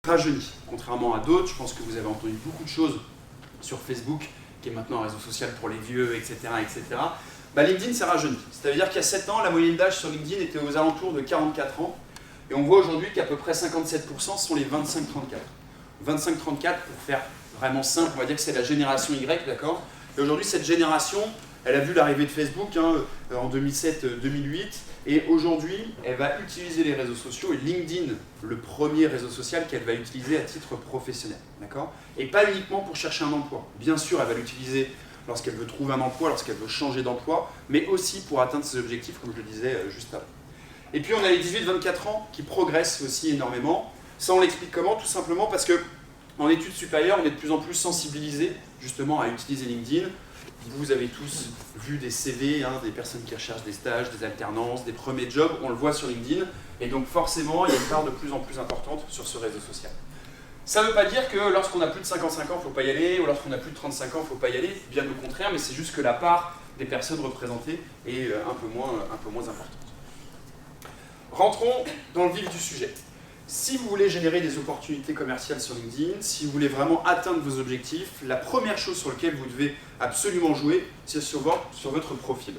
rajeuni. Contrairement à d'autres, je pense que vous avez entendu beaucoup de choses sur Facebook, qui est maintenant un réseau social pour les vieux, etc. etc. Bah, LinkedIn, ça rajeunit. C'est-à-dire qu'il y a 7 ans, la moyenne d'âge sur LinkedIn était aux alentours de 44 ans. Et on voit aujourd'hui qu'à peu près 57% sont les 25-34. 25-34, pour faire vraiment simple, on va dire que c'est la génération Y, d'accord? Et aujourd'hui, cette génération, elle a vu l'arrivée de Facebook en 2007-2008. Et aujourd'hui, elle va utiliser les réseaux sociaux et LinkedIn, le premier réseau social qu'elle va utiliser à titre professionnel, d'accord? Et pas uniquement pour chercher un emploi. Bien sûr, elle va l'utiliser lorsqu'elle veut trouver un emploi, lorsqu'elle veut changer d'emploi, mais aussi pour atteindre ses objectifs, comme je le disais juste avant. Et puis on a les 18-24 ans qui progressent aussi énormément. Ça, on l'explique comment? Tout simplement parce que en études supérieures, on est de plus en plus sensibilisés justement à utiliser LinkedIn. Vous avez tous vu des CV, des personnes qui recherchent des stages, des alternances, des premiers jobs, on le voit sur LinkedIn. Et donc forcément, il y a une part de plus en plus importante sur ce réseau social. Ça ne veut pas dire que lorsqu'on a plus de 55 ans, il ne faut pas y aller, ou lorsqu'on a plus de 35 ans, il ne faut pas y aller, bien au contraire, mais c'est juste que la part des personnes représentées est un peu moins importante. Rentrons dans le vif du sujet. Si vous voulez générer des opportunités commerciales sur LinkedIn, si vous voulez vraiment atteindre vos objectifs, la première chose sur laquelle vous devez absolument jouer, c'est sur votre profil.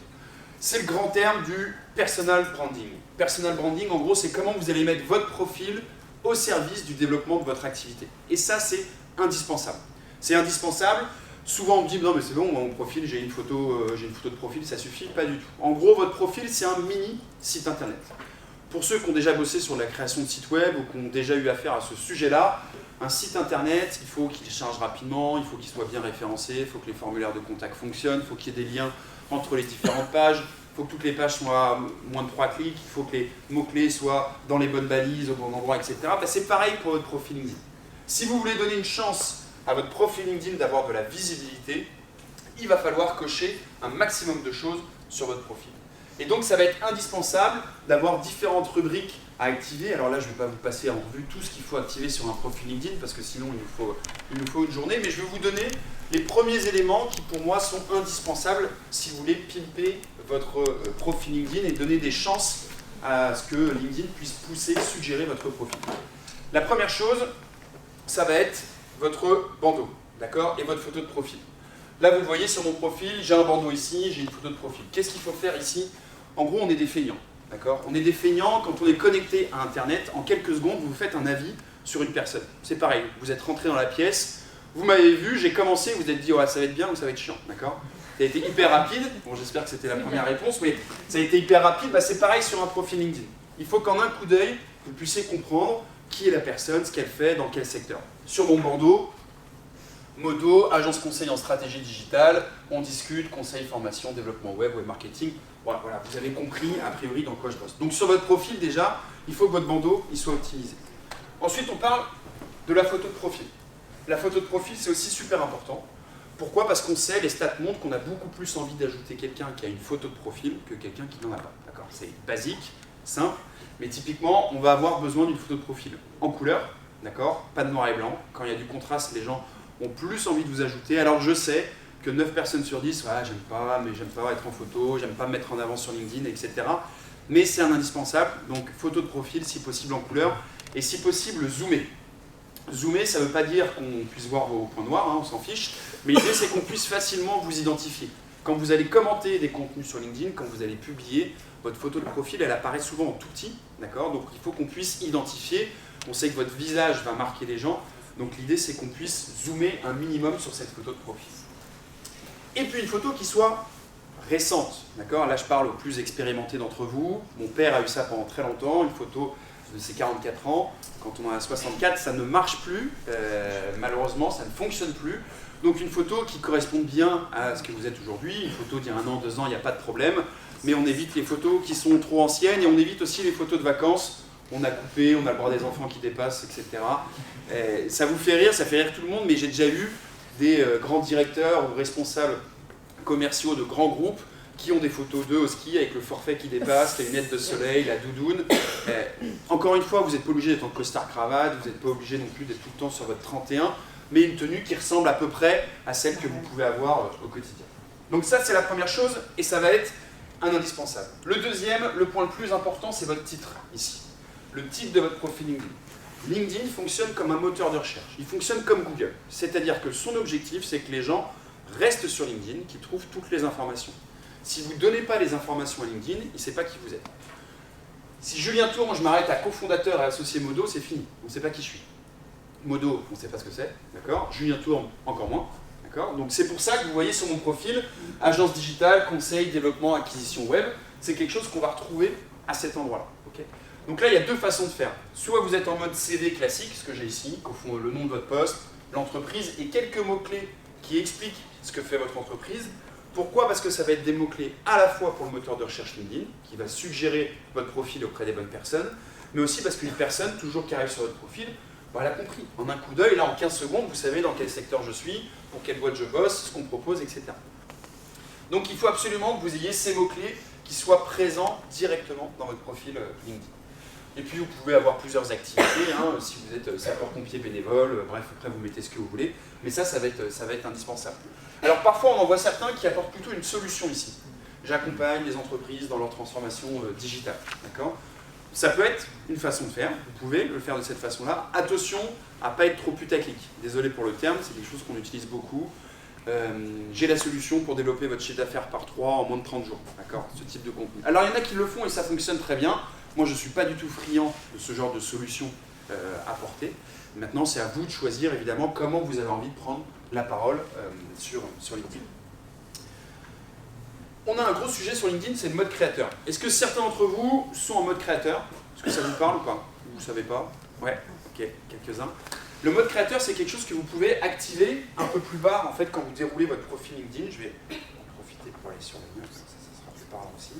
C'est le grand terme du personal branding. Personal branding, en gros, c'est comment vous allez mettre votre profil au service du développement de votre activité. Et ça, c'est indispensable. C'est indispensable. Souvent, on me dit, non mais c'est bon, mon profil, j'ai une photo de profil, ça suffit. Pas du tout. En gros, votre profil, c'est un mini site internet. Pour ceux qui ont déjà bossé sur la création de sites web ou qui ont déjà eu affaire à ce sujet-là, un site internet, il faut qu'il charge rapidement, il faut qu'il soit bien référencé, il faut que les formulaires de contact fonctionnent, il faut qu'il y ait des liens entre les différentes pages, il faut que toutes les pages soient moins de 3 clics, il faut que les mots-clés soient dans les bonnes balises, au bon endroit, etc. C'est pareil pour votre profil LinkedIn. Si vous voulez donner une chance à votre profil LinkedIn d'avoir de la visibilité, il va falloir cocher un maximum de choses sur votre profil. Et donc ça va être indispensable d'avoir différentes rubriques à activer. Alors là, je ne vais pas vous passer en revue tout ce qu'il faut activer sur un profil LinkedIn, parce que sinon il nous faut une journée, mais je vais vous donner les premiers éléments qui pour moi sont indispensables si vous voulez pimper votre profil LinkedIn et donner des chances à ce que LinkedIn puisse pousser, suggérer votre profil. La première chose, ça va être votre bandeau, d'accord, et votre photo de profil. Là, vous le voyez sur mon profil, j'ai un bandeau ici, j'ai une photo de profil. Qu'est-ce qu'il faut faire ici? En gros, on est des feignants, d'accord? On est des feignants quand on est connecté à Internet. En quelques secondes, vous faites un avis sur une personne. C'est pareil, vous êtes rentré dans la pièce, vous m'avez vu, j'ai commencé, vous vous êtes dit, ouais, ça va être bien ou ça va être chiant, d'accord? Ça a été hyper rapide. Bon, j'espère que c'était la première réponse, mais ça a été hyper rapide. Bah, c'est pareil sur un profil LinkedIn. Il faut qu'en un coup d'œil, vous puissiez comprendre qui est la personne, ce qu'elle fait, dans quel secteur. Sur mon bandeau, Modo, agence conseil en stratégie digitale, on discute, conseil, formation, développement web, web marketing. Voilà, vous avez compris a priori dans quoi je bosse. Donc sur votre profil déjà, il faut que votre bandeau il soit optimisé. Ensuite, on parle de la photo de profil. La photo de profil, c'est aussi super important. Pourquoi? Parce qu'on sait, les stats montrent qu'on a beaucoup plus envie d'ajouter quelqu'un qui a une photo de profil que quelqu'un qui n'en a pas. D'accord? C'est basique, simple, mais typiquement, on va avoir besoin d'une photo de profil en couleur, d'accord? Pas de noir et blanc. Quand il y a du contraste, les gens ont plus envie de vous ajouter. Alors je sais que 9 personnes sur 10, ouais, j'aime pas être en photo, j'aime pas me mettre en avant sur LinkedIn, etc. Mais c'est un indispensable, donc photo de profil, si possible en couleur, et si possible zoomé. Zoomer, ça ne veut pas dire qu'on puisse voir vos points noirs, on s'en fiche, mais l'idée c'est qu'on puisse facilement vous identifier. Quand vous allez commenter des contenus sur LinkedIn, quand vous allez publier, votre photo de profil, elle apparaît souvent en tout petit, d'accord? Donc il faut qu'on puisse identifier, on sait que votre visage va marquer les gens, donc l'idée c'est qu'on puisse zoomer un minimum sur cette photo de profil. Et puis une photo qui soit récente, d'accord? Là je parle aux plus expérimentés d'entre vous, mon père a eu ça pendant très longtemps, une photo de ses 44 ans, quand on en a 64 ça ne marche plus, malheureusement ça ne fonctionne plus, donc une photo qui corresponde bien à ce que vous êtes aujourd'hui, une photo d'il y a 1 an, 2 ans, il n'y a pas de problème, mais on évite les photos qui sont trop anciennes et on évite aussi les photos de vacances. On a coupé, on a le bras des enfants qui dépassent, etc. Ça vous fait rire, ça fait rire tout le monde, mais j'ai déjà eu des grands directeurs ou responsables commerciaux de grands groupes qui ont des photos d'eux au ski avec le forfait qui dépasse, les lunettes de soleil, la doudoune. Encore une fois, vous n'êtes pas obligé d'être en costard-cravate, vous n'êtes pas obligé non plus d'être tout le temps sur votre 31, mais une tenue qui ressemble à peu près à celle que vous pouvez avoir au quotidien. Donc ça, c'est la première chose, et ça va être un indispensable. Le deuxième, le point le plus important, c'est votre titre, ici. Le titre de votre profil LinkedIn. LinkedIn fonctionne comme un moteur de recherche. Il fonctionne comme Google. C'est-à-dire que son objectif, c'est que les gens restent sur LinkedIn, qu'ils trouvent toutes les informations. Si vous ne donnez pas les informations à LinkedIn, il ne sait pas qui vous êtes. Si Julien Tourme, je m'arrête à cofondateur et associé Modo, c'est fini. On ne sait pas qui je suis. Modo, on ne sait pas ce que c'est, d'accord. Julien Tourme, encore moins, d'accord. Donc c'est pour ça que vous voyez sur mon profil, agence digitale, conseil, développement, acquisition web, c'est quelque chose qu'on va retrouver à cet endroit-là. Okay. Donc là, il y a deux façons de faire. Soit vous êtes en mode CV classique, ce que j'ai ici, qu'au fond le nom de votre poste, l'entreprise et quelques mots-clés qui expliquent ce que fait votre entreprise. Pourquoi? Parce que ça va être des mots-clés à la fois pour le moteur de recherche LinkedIn, qui va suggérer votre profil auprès des bonnes personnes, mais aussi parce qu'une personne, toujours qui arrive sur votre profil, bah, elle a compris. En un coup d'œil, là, en 15 secondes, vous savez dans quel secteur je suis, pour quelle boîte je bosse, ce qu'on me propose, etc. Donc il faut absolument que vous ayez ces mots-clés qui soient présents directement dans votre profil LinkedIn. Et puis vous pouvez avoir plusieurs activités, hein, si vous êtes sapeur-pompier bénévole, bref, après vous mettez ce que vous voulez, mais ça va être indispensable. Alors parfois on en voit certains qui apportent plutôt une solution ici. J'accompagne les entreprises dans leur transformation digitale, d'accord ? Ça peut être une façon de faire, vous pouvez le faire de cette façon-là. Attention à ne pas être trop putaclic. Désolé pour le terme, c'est quelque chose qu'on utilise beaucoup. J'ai la solution pour développer votre chiffre d'affaires par 3 en moins de 30 jours, d'accord ? Ce type de contenu. Alors il y en a qui le font et ça fonctionne très bien. Moi je ne suis pas du tout friand de ce genre de solution apportée. Maintenant c'est à vous de choisir évidemment comment vous avez envie de prendre la parole sur LinkedIn. On a un gros sujet sur LinkedIn, c'est le mode créateur. Est-ce que certains d'entre vous sont en mode créateur? Est-ce que ça vous parle ou pas? Vous ne savez pas? Ouais, ok, quelques-uns. Le mode créateur, c'est quelque chose que vous pouvez activer un peu plus bas en fait, quand vous déroulez votre profil LinkedIn. Je vais en profiter pour aller sur les news, ça sera plus parlant aussi.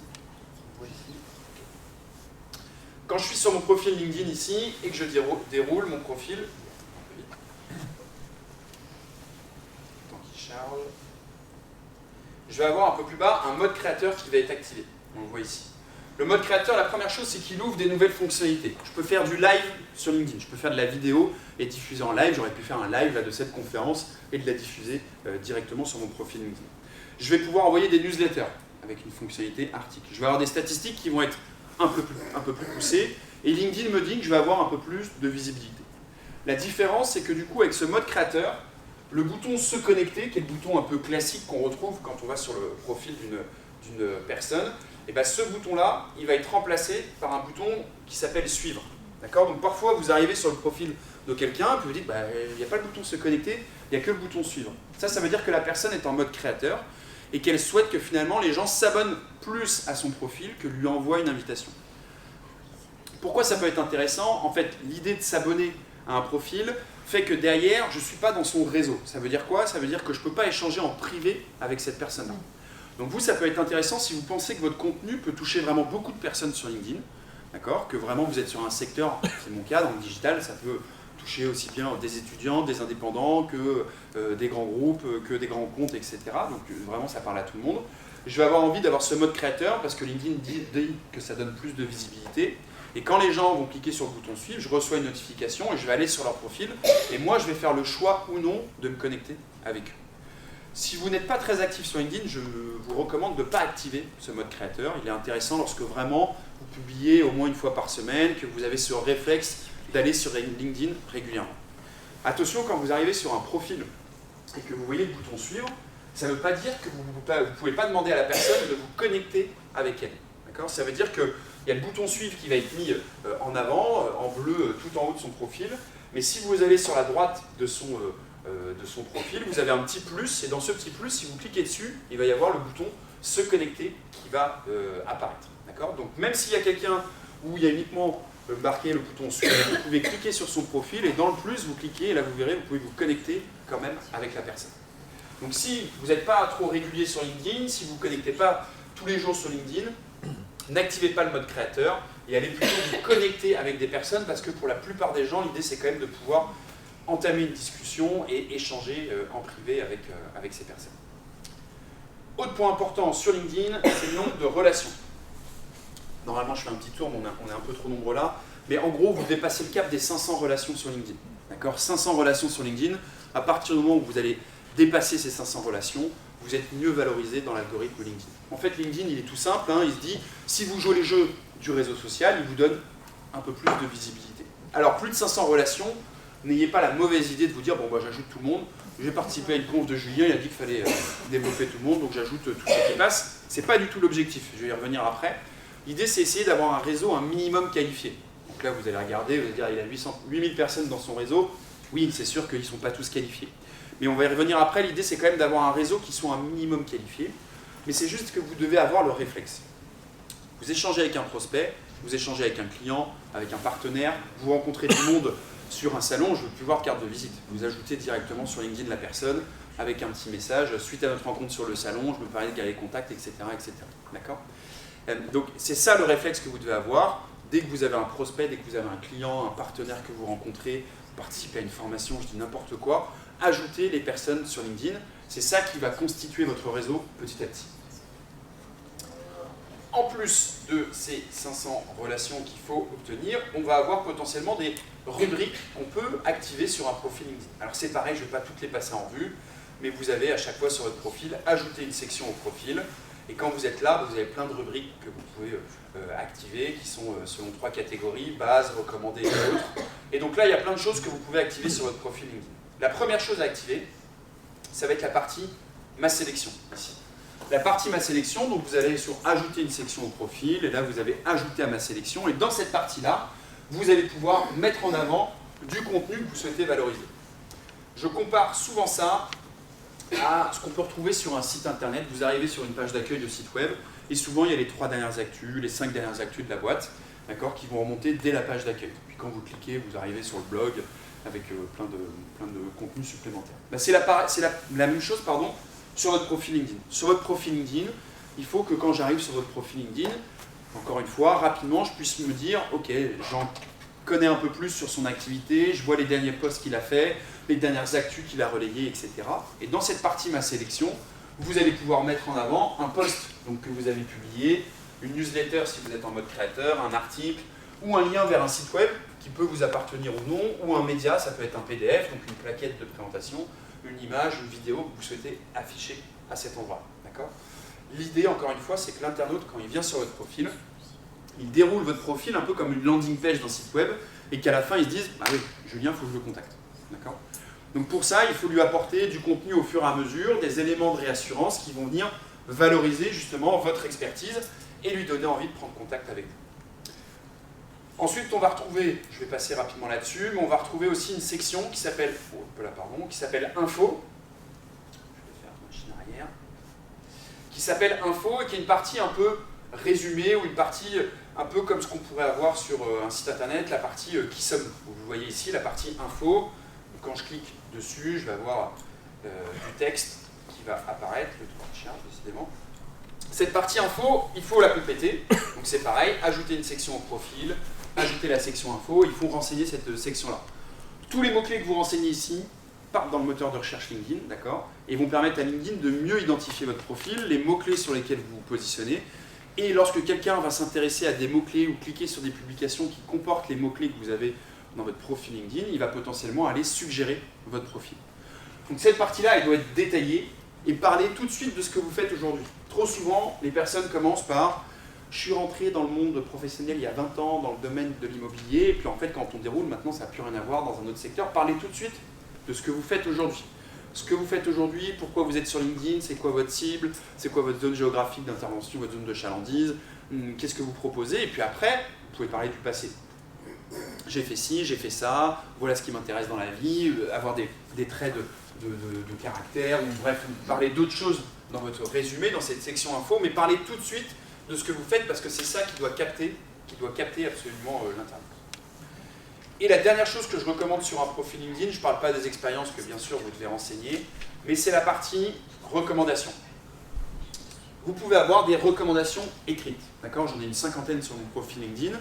Quand je suis sur mon profil LinkedIn ici et que je déroule mon profil, tant qu'il charge, je vais avoir un peu plus bas un mode créateur qui va être activé. On le voit ici. Le mode créateur, la première chose, c'est qu'il ouvre des nouvelles fonctionnalités. Je peux faire du live sur LinkedIn, je peux faire de la vidéo et diffuser en live. J'aurais pu faire un live là, de cette conférence et de la diffuser directement sur mon profil LinkedIn. Je vais pouvoir envoyer des newsletters avec une fonctionnalité article. Je vais avoir des statistiques qui vont être un peu plus poussées et LinkedIn me dit que je vais avoir un peu plus de visibilité. La différence, c'est que du coup, avec ce mode créateur, le bouton se connecter, qui est le bouton un peu classique qu'on retrouve quand on va sur le profil d'une personne, et bien ce bouton-là, il va être remplacé par un bouton qui s'appelle suivre. D'accord ? Donc parfois, vous arrivez sur le profil de quelqu'un, et puis vous dites, bah, il n'y a pas le bouton se connecter, il n'y a que le bouton suivre. Ça veut dire que la personne est en mode créateur, et qu'elle souhaite que finalement les gens s'abonnent plus à son profil que lui envoient une invitation. Pourquoi ça peut être intéressant? En fait, l'idée de s'abonner à un profil fait que derrière, je ne suis pas dans son réseau. Ça veut dire quoi? Ça veut dire que je ne peux pas échanger en privé avec cette personne-là. Donc vous, ça peut être intéressant si vous pensez que votre contenu peut toucher vraiment beaucoup de personnes sur LinkedIn, d'accord? Que vraiment vous êtes sur un secteur, c'est mon cas, dans le digital, ça peut toucher aussi bien des étudiants, des indépendants, que des grands groupes, que des grands comptes, etc. Donc vraiment, ça parle à tout le monde. Je vais avoir envie d'avoir ce mode créateur parce que LinkedIn dit que ça donne plus de visibilité. Et quand les gens vont cliquer sur le bouton suivre, je reçois une notification et je vais aller sur leur profil. Et moi, je vais faire le choix ou non de me connecter avec eux. Si vous n'êtes pas très actif sur LinkedIn, je vous recommande de ne pas activer ce mode créateur. Il est intéressant lorsque vraiment vous publiez au moins une fois par semaine, que vous avez ce réflexe d'aller sur LinkedIn régulièrement. Attention, quand vous arrivez sur un profil et que vous voyez le bouton suivre, ça ne veut pas dire que vous ne pouvez pas demander à la personne de vous connecter avec elle. D'accord ? Ça veut dire qu'il y a le bouton suivre qui va être mis en avant, en bleu, tout en haut de son profil. Mais si vous allez sur la droite de son profil, vous avez un petit plus. Et dans ce petit plus, si vous cliquez dessus, il va y avoir le bouton « Se connecter » qui va apparaître. D'accord ? Donc même s'il y a quelqu'un où il y a uniquement marqué le bouton « Suivre », vous pouvez cliquer sur son profil. Et dans le plus, vous cliquez et là, vous verrez, vous pouvez vous connecter quand même avec la personne. Donc si vous n'êtes pas trop régulier sur LinkedIn, si vous ne vous connectez pas tous les jours sur LinkedIn, n'activez pas le mode créateur et allez plutôt vous connecter avec des personnes parce que pour la plupart des gens, l'idée c'est quand même de pouvoir entamer une discussion et échanger en privé avec ces personnes. Autre point important sur LinkedIn, c'est le nombre de relations. Normalement, je fais un petit tour, mais on est un peu trop nombreux là. Mais en gros, vous dépassez le cap des 500 relations sur LinkedIn. D'accord ? 500 relations sur LinkedIn. À partir du moment où vous allez dépasser ces 500 relations, vous êtes mieux valorisé dans l'algorithme LinkedIn. En fait, LinkedIn, il est tout simple. Il se dit, si vous jouez les jeux du réseau social, il vous donne un peu plus de visibilité. Alors, plus de 500 relations, n'ayez pas la mauvaise idée de vous dire, bon, bah, j'ajoute tout le monde, j'ai participé à une conf de Julien, il a dit qu'il fallait développer tout le monde, donc j'ajoute tout ce qui passe. C'est pas du tout l'objectif, je vais y revenir après. L'idée, c'est essayer d'avoir un réseau un minimum qualifié. Donc là, vous allez regarder, vous allez dire, il a 8000 personnes dans son réseau. Oui, c'est sûr qu'ils ne sont pas tous qualifiés. Mais on va y revenir après, l'idée, c'est quand même d'avoir un réseau qui soit un minimum qualifié. Mais c'est juste que vous devez avoir le réflexe. Vous échangez avec un prospect, vous échangez avec un client, avec un partenaire, vous rencontrez du monde sur un salon, je ne veux plus voir carte de visite. Vous ajoutez directement sur LinkedIn la personne avec un petit message, suite à notre rencontre sur le salon, je me permets de garder contact, etc. etc. D'accord ? Donc c'est ça le réflexe que vous devez avoir. Dès que vous avez un prospect, dès que vous avez un client, un partenaire que vous rencontrez, vous participez à une formation, je dis n'importe quoi, ajoutez les personnes sur LinkedIn. C'est ça qui va constituer votre réseau petit à petit. En plus de ces 500 relations qu'il faut obtenir, on va avoir potentiellement des rubriques qu'on peut activer sur un profil LinkedIn. Alors c'est pareil, je ne vais pas toutes les passer en revue, mais vous avez à chaque fois sur votre profil ajouté une section au profil. Et quand vous êtes là, vous avez plein de rubriques que vous pouvez activer, qui sont selon 3 catégories, base, recommandé et autres. Et donc là, il y a plein de choses que vous pouvez activer sur votre profil LinkedIn. La première chose à activer, ça va être la partie Ma sélection, ici. La partie Ma sélection, donc vous allez sur Ajouter une section au profil, et là vous avez Ajouter à ma sélection, et dans cette partie-là, vous allez pouvoir mettre en avant du contenu que vous souhaitez valoriser. Je compare souvent ça à ce qu'on peut retrouver sur un site internet. Vous arrivez sur une page d'accueil de site web, et souvent il y a les 3 dernières actus, les 5 dernières actus de la boîte, d'accord, qui vont remonter dès la page d'accueil. Puis quand vous cliquez, vous arrivez sur le blog avec plein de contenus supplémentaires. Ben, c'est la même chose, pardon, sur votre profil LinkedIn. Sur votre profil LinkedIn, il faut que quand j'arrive sur votre profil LinkedIn, encore une fois, rapidement, je puisse me dire, ok, j'en connais un peu plus sur son activité, je vois les derniers posts qu'il a fait, les dernières actus qu'il a relayées, etc. Et dans cette partie Ma sélection, vous allez pouvoir mettre en avant un post donc, que vous avez publié, une newsletter si vous êtes en mode créateur, un article, ou un lien vers un site web qui peut vous appartenir ou non, ou un média, ça peut être un PDF, donc une plaquette de présentation, une image, une vidéo que vous souhaitez afficher à cet endroit. D'accord ? L'idée, encore une fois, c'est que l'internaute, quand il vient sur votre profil, il déroule votre profil un peu comme une landing page d'un site web, et qu'à la fin, il se dise « Ah oui, Julien, il faut que je le contacte. » D'accord ? Donc pour ça, il faut lui apporter du contenu au fur et à mesure, des éléments de réassurance qui vont venir valoriser justement votre expertise et lui donner envie de prendre contact avec vous. Ensuite, on va retrouver, je vais passer rapidement là-dessus, mais on va retrouver aussi une section qui s'appelle Info. Je vais faire machine arrière. Qui s'appelle Info et qui est une partie un peu résumée ou une partie un peu comme ce qu'on pourrait avoir sur un site internet, la partie Qui sommes-nous. Vous voyez ici la partie Info. Quand je clique dessus, je vais avoir du texte qui va apparaître, le tour de chien, décidément. Cette partie info, il faut la compléter. Donc c'est pareil, ajouter une section au profil, ajouter la section info, il faut renseigner cette section-là. Tous les mots-clés que vous renseignez ici partent dans le moteur de recherche LinkedIn, d'accord, et vont permettre à LinkedIn de mieux identifier votre profil, les mots-clés sur lesquels vous vous positionnez. Et lorsque quelqu'un va s'intéresser à des mots-clés ou cliquer sur des publications qui comportent les mots-clés que vous avez dans votre profil LinkedIn, il va potentiellement aller suggérer votre profil. Donc cette partie-là, elle doit être détaillée et parler tout de suite de ce que vous faites aujourd'hui. Trop souvent, les personnes commencent par « je suis rentré dans le monde professionnel il y a 20 ans dans le domaine de l'immobilier » et puis en fait, quand on déroule, maintenant, ça n'a plus rien à voir dans un autre secteur. Parlez tout de suite de ce que vous faites aujourd'hui. Ce que vous faites aujourd'hui, pourquoi vous êtes sur LinkedIn, c'est quoi votre cible, c'est quoi votre zone géographique d'intervention, votre zone de chalandise, qu'est-ce que vous proposez, et puis après, vous pouvez parler du passé. J'ai fait ci, j'ai fait ça, voilà ce qui m'intéresse dans la vie, avoir des traits de caractère, ou bref, parler d'autres choses dans votre résumé, dans cette section info, mais parlez tout de suite de ce que vous faites parce que c'est ça qui doit capter absolument l'internaute. Et la dernière chose que je recommande sur un profil LinkedIn, je ne parle pas des expériences que bien sûr vous devez renseigner, mais c'est la partie recommandations. Vous pouvez avoir des recommandations écrites, d'accord ? J'en ai une 50aine sur mon profil LinkedIn.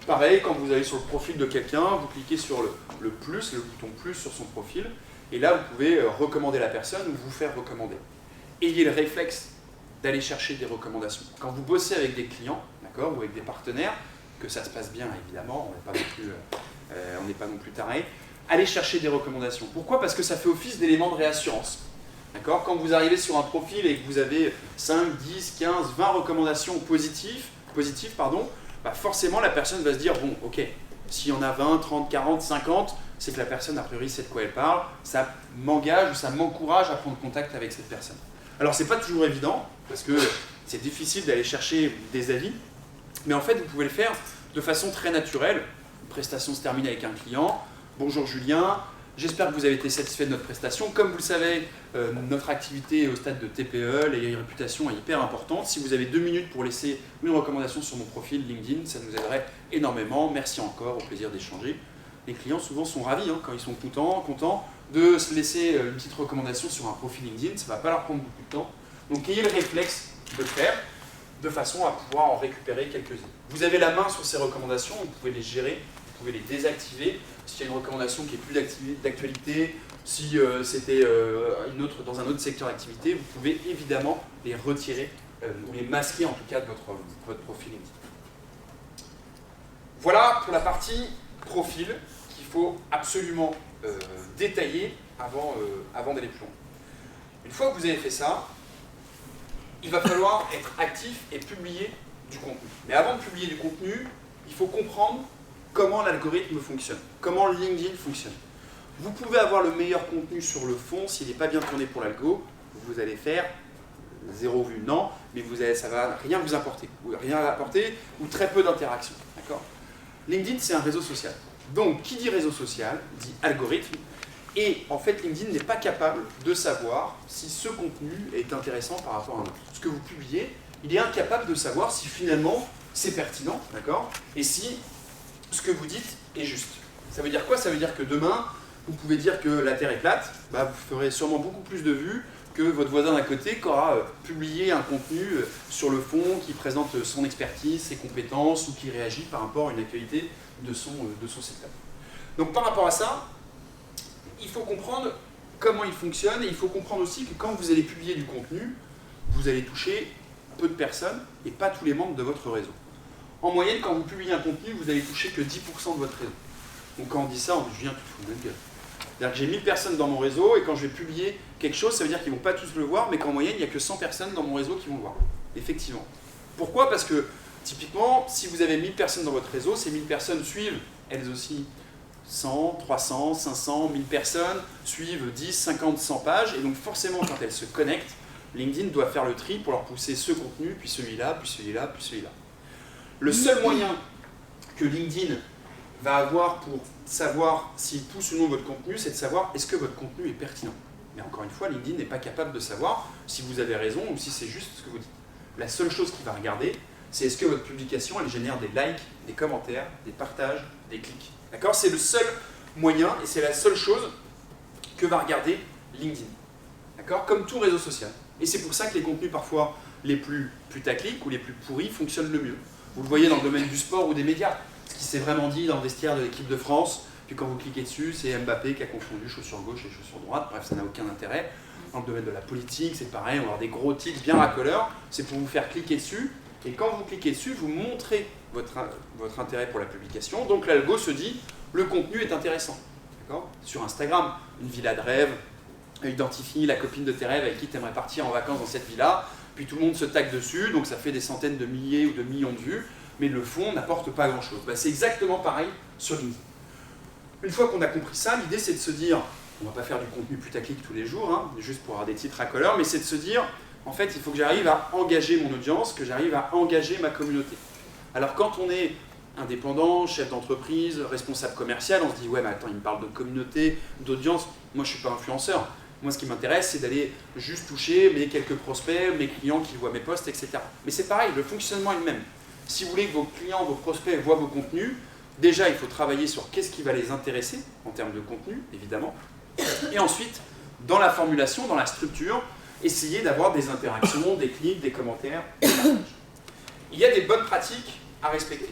Pareil, quand vous allez sur le profil de quelqu'un, vous cliquez sur le plus, le bouton plus sur son profil, et là vous pouvez recommander la personne ou vous faire recommander. Ayez le réflexe d'aller chercher des recommandations. Quand vous bossez avec des clients, d'accord, ou avec des partenaires, que ça se passe bien évidemment, on n'est pas non plus taré, allez chercher des recommandations. Pourquoi ? Parce que ça fait office d'élément de réassurance. D'accord ? Quand vous arrivez sur un profil et que vous avez 5, 10, 15, 20 recommandations positives, bah forcément la personne va se dire, bon ok, S'il y en a 20, 30, 40, 50, c'est que la personne, a priori, sait de quoi elle parle. Ça m'engage ou ça m'encourage à prendre contact avec cette personne. Alors, c'est pas toujours évident, parce que c'est difficile d'aller chercher des avis, mais en fait, vous pouvez le faire de façon très naturelle. Une prestation se termine avec un client. Bonjour Julien, j'espère que vous avez été satisfait de notre prestation. Comme vous le savez, notre activité est au stade de TPE, la réputation est hyper importante. Si vous avez 2 minutes pour laisser une recommandation sur mon profil LinkedIn, ça nous aiderait énormément. Merci encore, au plaisir d'échanger. Les clients souvent sont ravis quand ils sont contents de se laisser une petite recommandation sur un profil LinkedIn. Ça ne va pas leur prendre beaucoup de temps. Donc ayez le réflexe de le faire de façon à pouvoir en récupérer quelques-unes. Vous avez la main sur ces recommandations, vous pouvez les gérer, vous pouvez les désactiver. S'il y a une recommandation qui est plus d'actualité, si c'était dans un autre secteur d'activité, vous pouvez évidemment les retirer ou les masquer en tout cas de votre profil LinkedIn. Voilà pour la partie profil qu'il faut absolument détailler avant d'aller plus loin. Une fois que vous avez fait ça, il va falloir être actif et publier du contenu. Mais avant de publier du contenu, il faut comprendre comment l'algorithme fonctionne, comment LinkedIn fonctionne. Vous pouvez avoir le meilleur contenu sur le fond, s'il n'est pas bien tourné pour l'algo, vous allez faire 0 vues, non, mais ça ne va rien vous apporter, ou très peu d'interaction. LinkedIn, c'est un réseau social. Donc, qui dit réseau social, dit algorithme, et en fait, LinkedIn n'est pas capable de savoir si ce contenu est intéressant par rapport à un autre. Ce que vous publiez, il est incapable de savoir si finalement c'est pertinent, et si ce que vous dites est juste. Ça veut dire quoi? Ça veut dire que demain, vous pouvez dire que la Terre est plate, vous ferez sûrement beaucoup plus de vues que votre voisin d'à côté qui aura publié un contenu sur le fond, qui présente son expertise, ses compétences, ou qui réagit par rapport à une actualité de son secteur. Donc par rapport à ça, il faut comprendre comment il fonctionne, et il faut comprendre aussi que quand vous allez publier du contenu, vous allez toucher peu de personnes et pas tous les membres de votre réseau. En moyenne, quand vous publiez un contenu, vous allez toucher que 10% de votre réseau. Donc quand on dit ça, on dit « Julien, tu te fous de notre gueule ». C'est-à-dire que j'ai 1000 personnes dans mon réseau, et quand je vais publier quelque chose, ça veut dire qu'ils ne vont pas tous le voir, mais qu'en moyenne, il n'y a que 100 personnes dans mon réseau qui vont le voir. Effectivement. Pourquoi? Parce que, typiquement, si vous avez 1000 personnes dans votre réseau, ces 1000 personnes suivent, elles aussi, 100, 300, 500, 1000 personnes, suivent 10, 50, 100 pages, et donc forcément, quand elles se connectent, LinkedIn doit faire le tri pour leur pousser ce contenu, puis celui-là, puis celui-là, puis celui-là. Le seul moyen que LinkedIn va avoir pour savoir s'il pousse ou non votre contenu, c'est de savoir est-ce que votre contenu est pertinent. Mais encore une fois, LinkedIn n'est pas capable de savoir si vous avez raison ou si c'est juste ce que vous dites. La seule chose qu'il va regarder, c'est est-ce que votre publication, elle génère des likes, des commentaires, des partages, des clics. D'accord? C'est le seul moyen et c'est la seule chose que va regarder LinkedIn. D'accord? Comme tout réseau social. Et c'est pour ça que les contenus parfois les plus putaclic ou les plus pourris fonctionnent le mieux. Vous le voyez dans le domaine du sport ou des médias. Ce qui s'est vraiment dit dans le vestiaire de l'équipe de France, puis quand vous cliquez dessus, c'est Mbappé qui a confondu chaussure gauche et chaussure droite, bref, ça n'a aucun intérêt. Dans le domaine de la politique, c'est pareil, on va avoir des gros titres bien racoleurs, c'est pour vous faire cliquer dessus, et quand vous cliquez dessus, vous montrez votre intérêt pour la publication, donc l'algo se dit, le contenu est intéressant. Sur Instagram, une villa de rêve, identifie la copine de tes rêves avec qui tu aimerais partir en vacances dans cette villa, puis tout le monde se tague dessus, donc ça fait des centaines de milliers ou de millions de vues, mais le fond n'apporte pas grand-chose. C'est exactement pareil sur LinkedIn. Une fois qu'on a compris ça, l'idée c'est de se dire, on ne va pas faire du contenu putaclic tous les jours, juste pour avoir des titres racoleurs, mais c'est de se dire, en fait, il faut que j'arrive à engager mon audience, que j'arrive à engager ma communauté. Alors quand on est indépendant, chef d'entreprise, responsable commercial, on se dit, ouais, mais attends, il me parle de communauté, d'audience, moi je ne suis pas influenceur. Moi, ce qui m'intéresse, c'est d'aller juste toucher mes quelques prospects, mes clients qui voient mes posts, etc. Mais c'est pareil, le fonctionnement est le même. Si vous voulez que vos clients, vos prospects voient vos contenus, déjà, il faut travailler sur qu'est-ce qui va les intéresser en termes de contenu, évidemment. Et ensuite, dans la formulation, dans la structure, essayer d'avoir des interactions, des clics, des commentaires, des partages. Il y a des bonnes pratiques à respecter.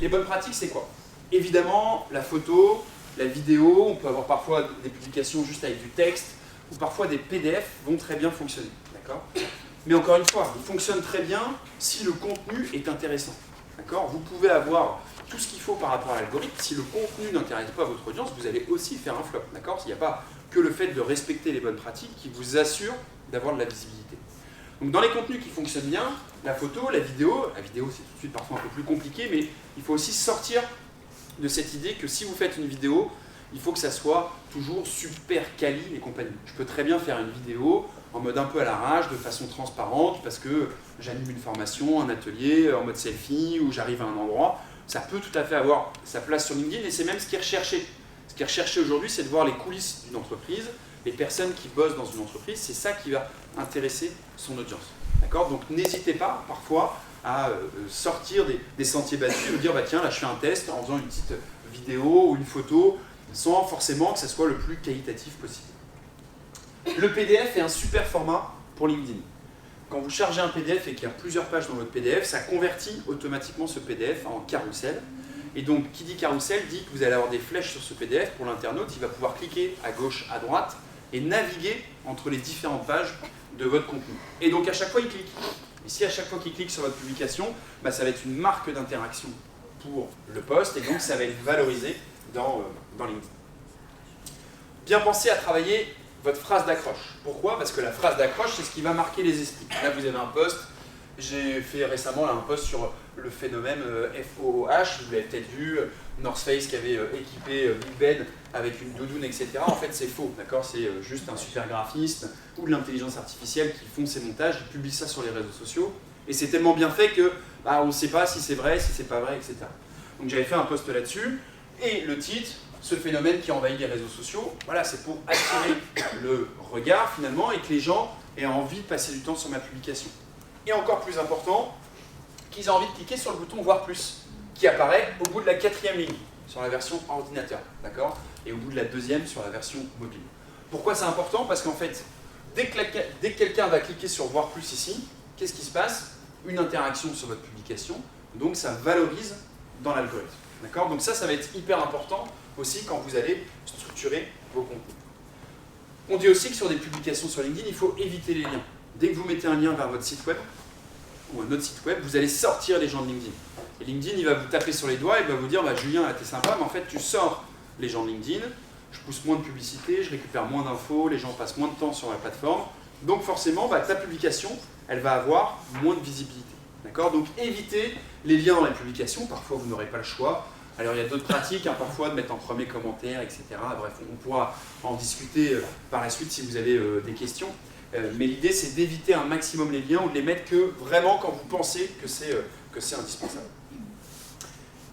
Les bonnes pratiques, c'est quoi? Évidemment, la photo, la vidéo, on peut avoir parfois des publications juste avec du texte, ou parfois des PDF vont très bien fonctionner. D'accord? Mais encore une fois, ils fonctionnent très bien si le contenu est intéressant. D'accord? Vous pouvez avoir tout ce qu'il faut par rapport à l'algorithme. Si le contenu n'intéresse pas votre audience, vous allez aussi faire un flop. D'accord? Il n'y a pas que le fait de respecter les bonnes pratiques qui vous assure d'avoir de la visibilité. Donc dans les contenus qui fonctionnent bien, la photo, la vidéo c'est tout de suite parfois un peu plus compliqué, mais il faut aussi sortir de cette idée que si vous faites une vidéo, il faut que ça soit toujours super quali et compagnie. Je peux très bien faire une vidéo en mode un peu à l'arrache, de façon transparente, parce que j'anime une formation, un atelier, en mode selfie, ou j'arrive à un endroit. Ça peut tout à fait avoir sa place sur LinkedIn, et c'est même ce qui est recherché. Ce qui est recherché aujourd'hui, c'est de voir les coulisses d'une entreprise, les personnes qui bossent dans une entreprise, c'est ça qui va intéresser son audience. D'accord ? Donc n'hésitez pas, parfois, à sortir des sentiers battus et vous dire, bah, tiens, là je fais un test en faisant une petite vidéo ou une photo, sans forcément que ça soit le plus qualitatif possible. Le PDF est un super format pour LinkedIn. Quand vous chargez un PDF et qu'il y a plusieurs pages dans votre PDF, ça convertit automatiquement ce PDF en carrousel. Et donc, qui dit carrousel dit que vous allez avoir des flèches sur ce PDF. Pour l'internaute, il va pouvoir cliquer à gauche, à droite et naviguer entre les différentes pages de votre contenu. Et donc, à chaque fois, il clique. Et si à chaque fois qu'il clique sur votre publication, bah, ça va être une marque d'interaction pour le post et donc ça va être valorisé dans LinkedIn. Bien penser à travailler votre phrase d'accroche. Pourquoi ? Parce que la phrase d'accroche, c'est ce qui va marquer les esprits. Là, vous avez un post. J'ai fait récemment là, un post sur le phénomène FOOH. Vous l'avez peut-être vu, North Face qui avait équipé Big Ben avec une doudoune, etc. En fait, c'est faux, d'accord ? C'est juste un super graphiste ou de l'intelligence artificielle qui font ces montages, ils publient ça sur les réseaux sociaux. Et c'est tellement bien fait que bah, on ne sait pas si c'est vrai, si c'est pas vrai, etc. Donc j'avais fait un post là-dessus. Et le titre, ce phénomène qui envahit les réseaux sociaux, voilà, c'est pour attirer le regard finalement et que les gens aient envie de passer du temps sur ma publication. Et encore plus important, qu'ils aient envie de cliquer sur le bouton voir plus, qui apparaît au bout de la 4e ligne sur la version ordinateur, d'accord ? Et au bout de la 2e sur la version mobile. Pourquoi c'est important ? Parce qu'en fait, dès que quelqu'un va cliquer sur voir plus ici, qu'est-ce qui se passe ? Une interaction sur votre publication, donc ça valorise dans l'algorithme. D'accord ? Donc ça va être hyper important aussi quand vous allez structurer vos contenus. On dit aussi que sur des publications sur LinkedIn, il faut éviter les liens. Dès que vous mettez un lien vers votre site web ou un autre site web, vous allez sortir les gens de LinkedIn. Et LinkedIn, il va vous taper sur les doigts et va vous dire bah, Julien, là, t'es sympa, mais en fait, tu sors les gens de LinkedIn, je pousse moins de publicité, je récupère moins d'infos, les gens passent moins de temps sur la plateforme. Donc forcément, bah, ta publication, elle va avoir moins de visibilité. D'accord ? Donc évitez les liens dans la publication, parfois vous n'aurez pas le choix. Alors il y a d'autres pratiques, hein, parfois de mettre en premier commentaire, etc. Bref, on pourra en discuter par la suite si vous avez des questions. Mais l'idée c'est d'éviter un maximum les liens ou de les mettre que vraiment quand vous pensez que c'est indispensable.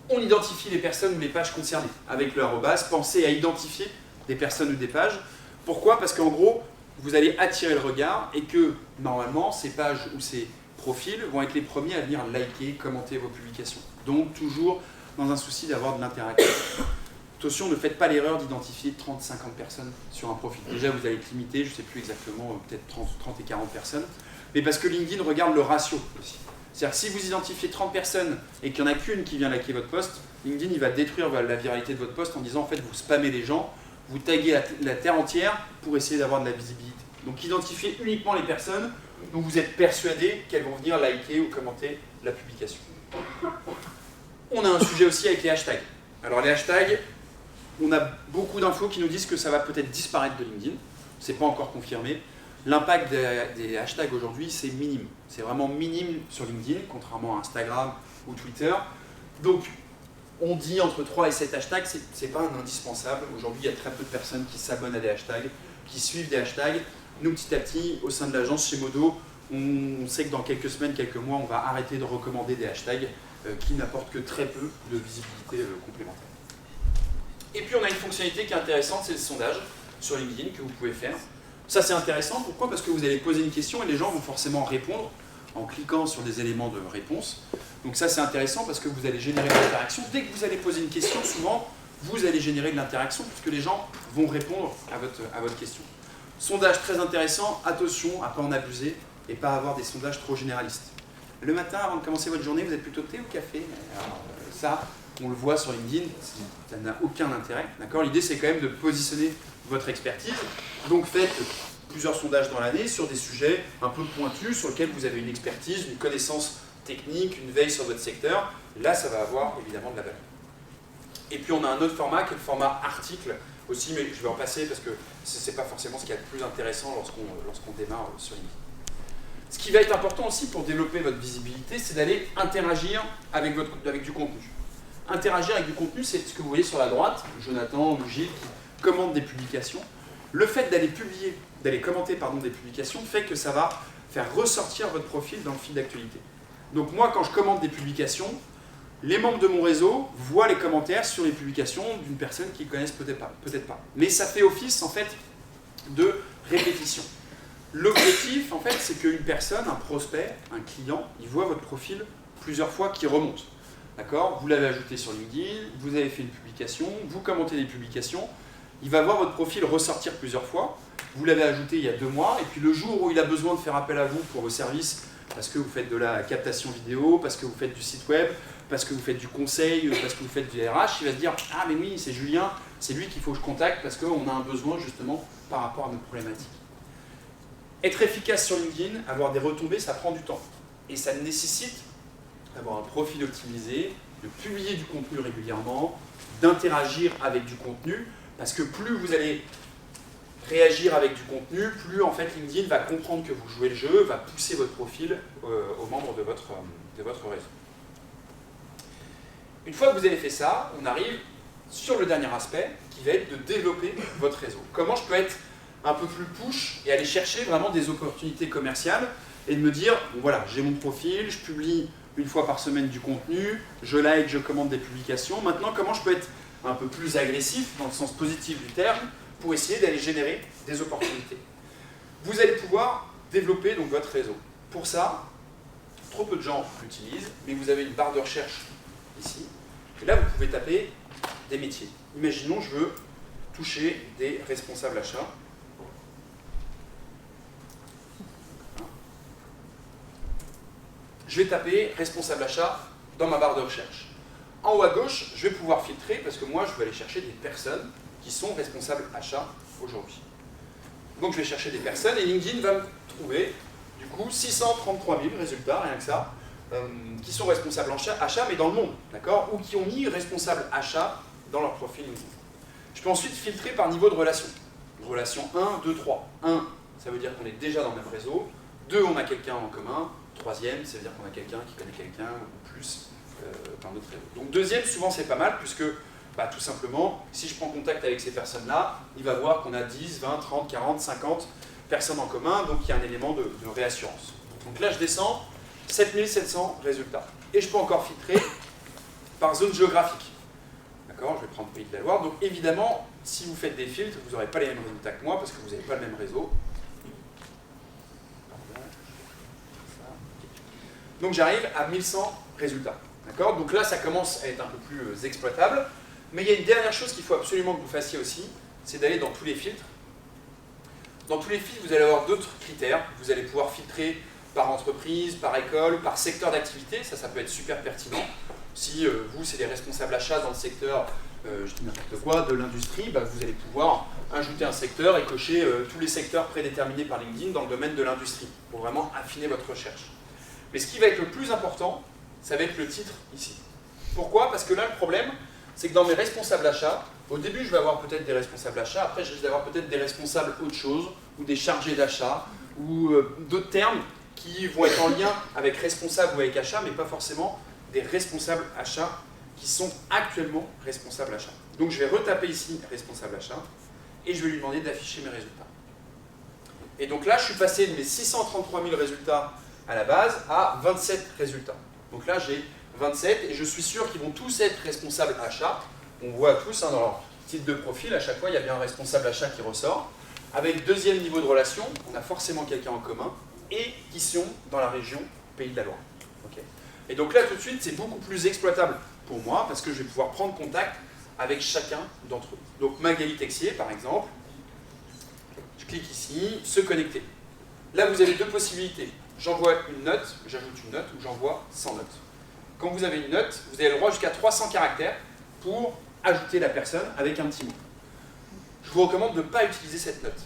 On identifie les personnes ou les pages concernées avec le arrobase. Pensez à identifier des personnes ou des pages. Pourquoi ? Parce qu'en gros, vous allez attirer le regard et que normalement ces pages ou ces profils vont être les premiers à venir liker, commenter vos publications. Donc toujours dans un souci d'avoir de l'interaction. Attention, ne faites pas l'erreur d'identifier 30-50 personnes sur un profil. Déjà, vous allez être limité, je ne sais plus exactement, peut-être 30 et 40 personnes. Mais parce que LinkedIn regarde le ratio aussi. C'est-à-dire que si vous identifiez 30 personnes et qu'il n'y en a qu'une qui vient liker votre post, LinkedIn il va détruire la viralité de votre post en disant en fait vous spammez les gens, vous taguez la terre entière pour essayer d'avoir de la visibilité. Donc identifiez uniquement les personnes dont vous êtes persuadé qu'elles vont venir liker ou commenter la publication. On a un sujet aussi avec les hashtags. Alors les hashtags, on a beaucoup d'infos qui nous disent que ça va peut-être disparaître de LinkedIn. Ce n'est pas encore confirmé. L'impact des hashtags aujourd'hui, c'est minime. C'est vraiment minime sur LinkedIn, contrairement à Instagram ou Twitter. Donc, on dit entre 3 et 7 hashtags, ce n'est pas un indispensable. Aujourd'hui, il y a très peu de personnes qui s'abonnent à des hashtags, qui suivent des hashtags. Nous, petit à petit, au sein de l'agence, chez Modo, on sait que dans quelques semaines, quelques mois, on va arrêter de recommander des hashtags qui n'apportent que très peu de visibilité complémentaire. Et puis, on a une fonctionnalité qui est intéressante, c'est le sondage sur LinkedIn que vous pouvez faire. Ça, c'est intéressant. Pourquoi ? Parce que vous allez poser une question et les gens vont forcément répondre en cliquant sur des éléments de réponse. Donc ça, c'est intéressant parce que vous allez générer de l'interaction. Dès que vous allez poser une question, souvent, vous allez générer de l'interaction puisque les gens vont répondre à votre question. Sondage très intéressant. Attention à ne pas en abuser et pas avoir des sondages trop généralistes. Le matin, avant de commencer votre journée, vous êtes plutôt thé ou café ? Alors, ça, on le voit sur LinkedIn, ça n'a aucun intérêt. D'accord ? L'idée, c'est quand même de positionner votre expertise. Donc faites plusieurs sondages dans l'année sur des sujets un peu pointus, sur lesquels vous avez une expertise, une connaissance technique, une veille sur votre secteur. Là, ça va avoir évidemment de la valeur. Et puis on a un autre format qui est le format article aussi, mais je vais en passer parce que ce n'est pas forcément ce qu'il y a de plus intéressant lorsqu'on démarre sur LinkedIn. Ce qui va être important aussi pour développer votre visibilité, c'est d'aller interagir avec du contenu. interagir avec du contenu, c'est ce que vous voyez sur la droite, Jonathan ou Gilles qui commentent des publications. Le fait d'aller commenter des publications fait que ça va faire ressortir votre profil dans le fil d'actualité. Donc moi, quand je commente des publications, les membres de mon réseau voient les commentaires sur les publications d'une personne qu'ils connaissent peut-être pas. Mais ça fait office en fait de répétition. L'objectif, en fait, c'est qu'une personne, un prospect, un client, il voit votre profil plusieurs fois qui remonte. D'accord ? Vous l'avez ajouté sur LinkedIn, vous avez fait une publication, vous commentez des publications, il va voir votre profil ressortir plusieurs fois. Vous l'avez ajouté il y a 2 mois, et puis le jour où il a besoin de faire appel à vous pour vos services, parce que vous faites de la captation vidéo, parce que vous faites du site web, parce que vous faites du conseil, parce que vous faites du RH, il va se dire « Ah mais oui, c'est Julien, c'est lui qu'il faut que je contacte parce qu'on a un besoin justement par rapport à notre problématique. » Être efficace sur LinkedIn, avoir des retombées, ça prend du temps. Et ça nécessite d'avoir un profil optimisé, de publier du contenu régulièrement, d'interagir avec du contenu, parce que plus vous allez réagir avec du contenu, plus en fait LinkedIn va comprendre que vous jouez le jeu, va pousser votre profil aux membres de votre réseau. Une fois que vous avez fait ça, on arrive sur le dernier aspect qui va être de développer votre réseau. Comment je peux être un peu plus push et aller chercher vraiment des opportunités commerciales et de me dire, bon voilà, j'ai mon profil, je publie 1 fois par semaine du contenu, je like, je commande des publications. Maintenant, comment je peux être un peu plus agressif, dans le sens positif du terme, pour essayer d'aller générer des opportunités. Vous allez pouvoir développer donc votre réseau. Pour ça, trop peu de gens l'utilisent, mais vous avez une barre de recherche ici. Et là, vous pouvez taper des métiers. Imaginons, je veux toucher des responsables achats. Je vais taper responsable achat dans ma barre de recherche. En haut à gauche, je vais pouvoir filtrer parce que moi, je veux aller chercher des personnes qui sont responsables achats aujourd'hui. Donc, je vais chercher des personnes et LinkedIn va me trouver, du coup, 633 000 résultats, rien que ça, qui sont responsables achats, mais dans le monde, d'accord ? Ou qui ont mis responsable achat dans leur profil LinkedIn. Je peux ensuite filtrer par niveau de relation. Relation 1, 2, 3. 1, ça veut dire qu'on est déjà dans le même réseau. 2, on a quelqu'un en commun. 3e, ça veut dire qu'on a quelqu'un qui connaît quelqu'un ou plus dans notre réseau. Donc 2e, souvent c'est pas mal puisque tout simplement, si je prends contact avec ces personnes-là, il va voir qu'on a 10, 20, 30, 40, 50 personnes en commun, donc il y a un élément de réassurance. Donc là je descends, 7700 résultats. Et je peux encore filtrer par zone géographique. D'accord ? Je vais prendre Pays de la Loire. Donc évidemment, si vous faites des filtres, vous n'aurez pas les mêmes résultats que moi parce que vous n'avez pas le même réseau. Donc j'arrive à 1100 résultats. D'accord ? Donc là, ça commence à être un peu plus exploitable. Mais il y a une dernière chose qu'il faut absolument que vous fassiez aussi, c'est d'aller dans tous les filtres. Dans tous les filtres, vous allez avoir d'autres critères. Vous allez pouvoir filtrer par entreprise, par école, par secteur d'activité. Ça peut être super pertinent. Si vous, c'est des responsables achats dans le secteur, je dis n'importe quoi, de l'industrie, vous allez pouvoir ajouter un secteur et cocher tous les secteurs prédéterminés par LinkedIn dans le domaine de l'industrie, pour vraiment affiner votre recherche. Mais ce qui va être le plus important, ça va être le titre ici. Pourquoi ? Parce que là, le problème, c'est que dans mes responsables achats, au début, je vais avoir peut-être des responsables achats, après, je risque d'avoir peut-être des responsables autre chose, ou des chargés d'achat, ou d'autres termes qui vont être en lien avec responsable ou avec achat, mais pas forcément des responsables achats qui sont actuellement responsables achats. Donc, je vais retaper ici responsable achat, et je vais lui demander d'afficher mes résultats. Et donc là, je suis passé de mes 633 000 résultats à la base à 27 résultats. Donc là, j'ai 27 et je suis sûr qu'ils vont tous être responsables achat. On voit tous dans leur titre de profil, à chaque fois, il y a bien un responsable achat qui ressort. Avec 2e niveau de relation, on a forcément quelqu'un en commun et qui sont dans la région Pays de la Loire. Okay. Et donc là, tout de suite, c'est beaucoup plus exploitable pour moi parce que je vais pouvoir prendre contact avec chacun d'entre eux. Donc Magali Texier, par exemple, je clique ici, se connecter. Là, vous avez 2 possibilités. J'envoie une note, j'ajoute une note ou j'envoie 100 notes. Quand vous avez une note, vous avez le droit jusqu'à 300 caractères pour ajouter la personne avec un petit mot. Je vous recommande de ne pas utiliser cette note.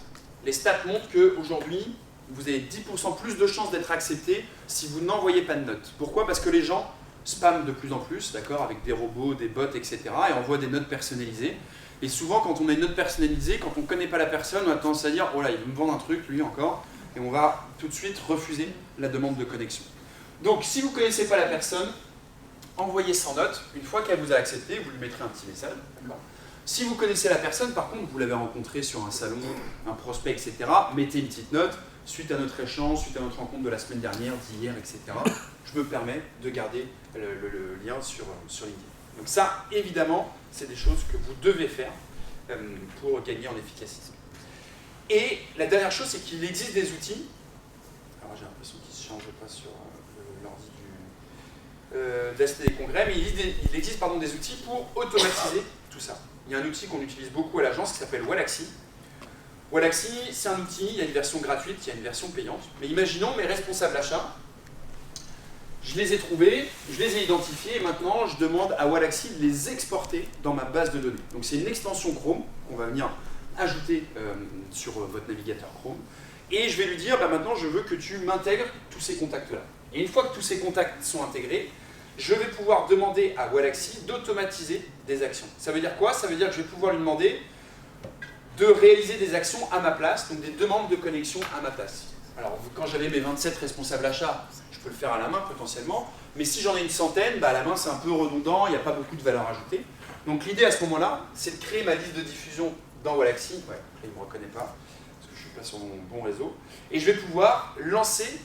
Les stats montrent qu'aujourd'hui, vous avez 10% plus de chances d'être accepté si vous n'envoyez pas de note. Pourquoi ? Parce que les gens spamment de plus en plus, d'accord, avec des robots, des bots, etc. et envoient des notes personnalisées. Et souvent, quand on a une note personnalisée, quand on ne connaît pas la personne, on a tendance à dire « Oh là, il veut me vendre un truc, lui encore ». Et on va tout de suite refuser la demande de connexion. Donc, si vous ne connaissez pas la personne, envoyez sans note. Une fois qu'elle vous a accepté, vous lui mettrez un petit message. Si vous connaissez la personne, par contre, vous l'avez rencontrée sur un salon, un prospect, etc., mettez une petite note. Suite à notre échange, suite à notre rencontre de la semaine dernière, d'hier, etc., je me permets de garder le lien sur LinkedIn. Donc ça, évidemment, c'est des choses que vous devez faire pour gagner en efficacité. Et la dernière chose, c'est qu'il existe des outils. Alors j'ai l'impression qu'il ne se change pas sur l'ordi de la Cité des Congrès, mais il existe des outils pour automatiser tout ça. Il y a un outil qu'on utilise beaucoup à l'agence qui s'appelle Wallaxy. Wallaxy, c'est un outil, il y a une version gratuite, il y a une version payante. Mais imaginons mes responsables achats, je les ai trouvés, je les ai identifiés, et maintenant je demande à Wallaxy de les exporter dans ma base de données. Donc c'est une extension Chrome qu'on va venir ajouter sur votre navigateur Chrome. Et je vais lui dire, maintenant je veux que tu m'intègres tous ces contacts-là. Et une fois que tous ces contacts sont intégrés, je vais pouvoir demander à Wallaxy d'automatiser des actions. Ça veut dire quoi? Ça veut dire que je vais pouvoir lui demander de réaliser des actions à ma place, donc des demandes de connexion à ma place. Alors, quand j'avais mes 27 responsables achats, je peux le faire à la main potentiellement, mais si j'en ai une centaine, à la main c'est un peu redondant, il n'y a pas beaucoup de valeur ajoutée. Donc l'idée à ce moment-là, c'est de créer ma liste de diffusion dans Wallaxy. Ouais, il ne me reconnaît pas, parce que je ne suis pas sur mon bon réseau. Et je vais pouvoir lancer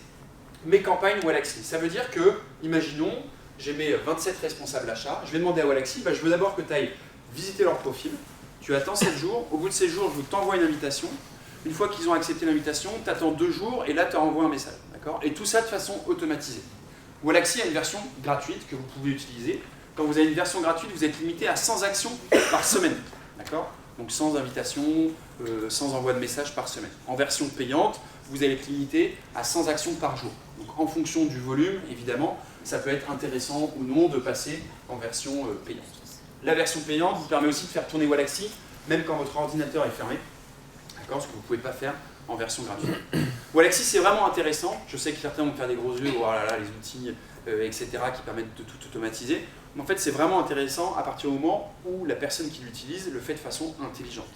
mes campagnes Wallaxy. Ça veut dire que, imaginons, j'ai mes 27 responsables achats, je vais demander à Wallaxy, je veux d'abord que tu ailles visiter leur profil. Tu attends 7 jours, au bout de 7 jours, je t'envoie une invitation. Une fois qu'ils ont accepté l'invitation, tu attends 2 jours et là, tu envoies un message. Et tout ça de façon automatisée. Wallaxy a une version gratuite que vous pouvez utiliser. Quand vous avez une version gratuite, vous êtes limité à 100 actions par semaine. Donc 100 invitations, 100 envois de messages par semaine. En version payante, vous allez être limité à 100 actions par jour. Donc en fonction du volume, évidemment, ça peut être intéressant ou non de passer en version payante. La version payante vous permet aussi de faire tourner Wallaxy, même quand votre ordinateur est fermé, ce que vous ne pouvez pas faire en version gratuite. Wallaxy, c'est vraiment intéressant. Je sais que certains vont faire des gros yeux, oh là là, les outils, etc., qui permettent de tout automatiser. Mais en fait, c'est vraiment intéressant à partir du moment où la personne qui l'utilise le fait de façon intelligente.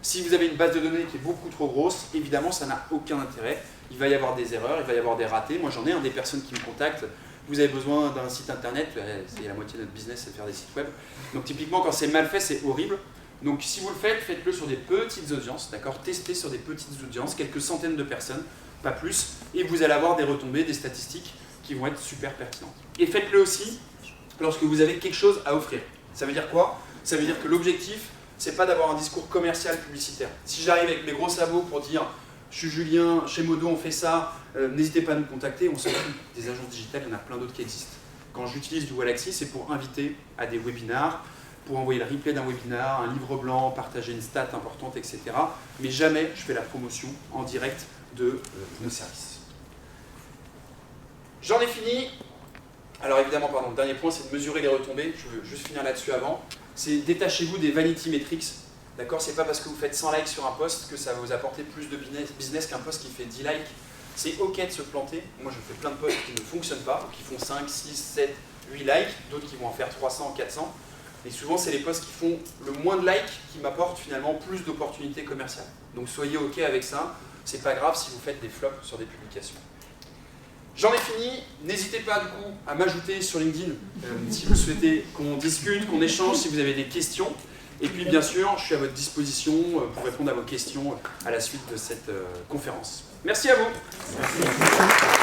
Si vous avez une base de données qui est beaucoup trop grosse, évidemment, ça n'a aucun intérêt. Il va y avoir des erreurs, il va y avoir des ratés. Moi, j'en ai des personnes qui me contactent. Vous avez besoin d'un site internet, c'est la moitié de notre business, c'est de faire des sites web. Donc typiquement, quand c'est mal fait, c'est horrible. Donc si vous le faites, faites-le sur des petites audiences, Testez sur des petites audiences, quelques centaines de personnes, pas plus, et vous allez avoir des retombées, des statistiques qui vont être super pertinentes. Et faites-le aussi lorsque vous avez quelque chose à offrir. Ça veut dire quoi? Ça veut dire que l'objectif, c'est pas d'avoir un discours commercial publicitaire. Si j'arrive avec mes gros sabots pour dire je suis Julien, chez Modo on fait ça, n'hésitez pas à nous contacter, on s'en fout. Des agences digitales, il y en a plein d'autres qui existent. Quand j'utilise du Wallaxy, c'est pour inviter à des webinars, pour envoyer le replay d'un webinar, un livre blanc, partager une stat importante, etc. Mais jamais je fais la promotion en direct de nos services. J'en ai fini. Alors évidemment, le dernier point, c'est de mesurer les retombées. Je veux juste finir là-dessus avant. C'est détachez-vous des vanity metrics. C'est pas parce que vous faites 100 likes sur un post que ça va vous apporter plus de business qu'un post qui fait 10 likes. C'est ok de se planter. Moi, je fais plein de posts qui ne fonctionnent pas, qui font 5, 6, 7, 8 likes, d'autres qui vont en faire 300, 400. Et souvent, c'est les posts qui font le moins de likes qui m'apportent finalement plus d'opportunités commerciales. Donc soyez ok avec ça. C'est pas grave si vous faites des flops sur des publications. J'en ai fini. N'hésitez pas du coup à m'ajouter sur LinkedIn si vous souhaitez qu'on discute, qu'on échange, si vous avez des questions. Et puis bien sûr, je suis à votre disposition pour répondre à vos questions à la suite de cette conférence. Merci à vous. Merci.